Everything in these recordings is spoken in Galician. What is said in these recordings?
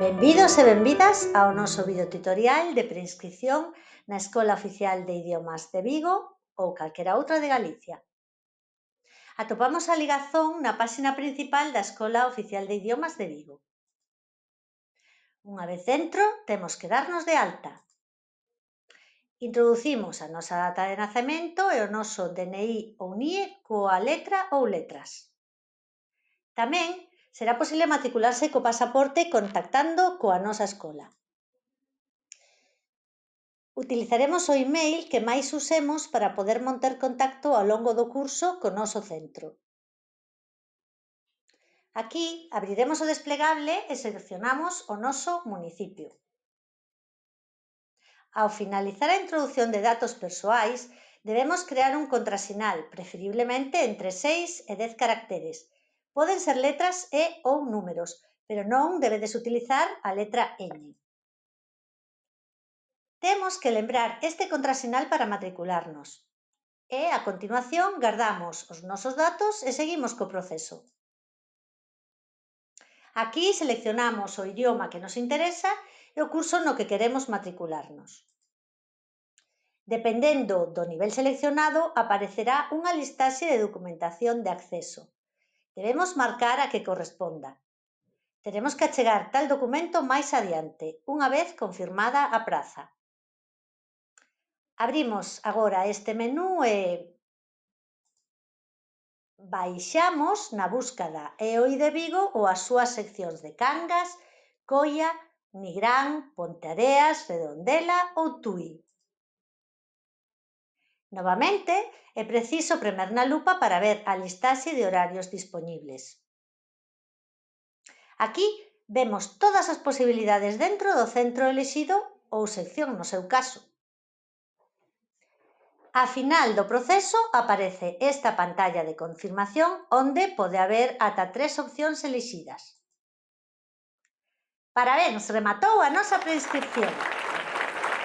Benvidos e benvidas ao noso videotutorial de preinscrición na Escola Oficial de Idiomas de Vigo ou calquera outra de Galicia. Atopamos a ligazón na páxina principal da Escola Oficial de Idiomas de Vigo. Unha vez dentro, temos que darnos de alta. Introducimos a nosa data de nacemento e o noso DNI ou NIE coa letra ou letras. Tamén será posible matricularse co pasaporte contactando coa nosa escola. Utilizaremos o email que máis usemos para poder manter contacto ao longo do curso co noso centro. Aquí abriremos o desplegable e seleccionamos o noso municipio. Ao finalizar a introdución de datos persoais, debemos crear un contrasinal, preferiblemente entre 6 e 10 caracteres. Poden ser letras e ou números, pero non debedes utilizar a letra ñ. Temos que lembrar este contrasinal para matricularnos. E, a continuación, gardamos os nosos datos e seguimos co proceso. Aquí seleccionamos o idioma que nos interesa e o curso no que queremos matricularnos. Dependendo do nivel seleccionado, aparecerá unha listaxe de documentación de acceso. Debemos marcar a que corresponda. Teremos que achegar tal documento máis adiante, unha vez confirmada a praza. Abrimos agora este menú e baixamos na búscada EOI de Vigo ou as súas seccións de Cangas, Coia, Nigrán, Ponteareas, Redondela ou Tui. Novamente, é preciso premer na lupa para ver a listaxe de horarios dispoñibles. Aquí vemos todas as posibilidades dentro do centro elixido ou sección no seu caso. A final do proceso aparece esta pantalla de confirmación onde pode haber ata 3 opcións elixidas. Parabéns, rematou a nosa preinscripción.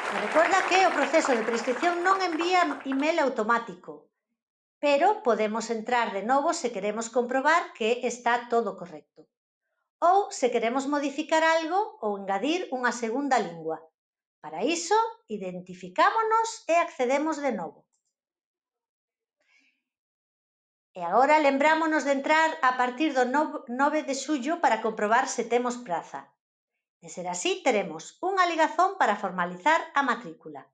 Recorda que o proceso de preinscripción non envía email automático, pero podemos entrar de novo se queremos comprobar que está todo correcto. Ou se queremos modificar algo ou engadir unha segunda lingua. Para iso, identificámonos e accedemos de novo. E agora lembrámonos de entrar a partir do 9 de xullo para comprobar se temos praza. De ser así, teremos unha ligazón para formalizar a matrícula.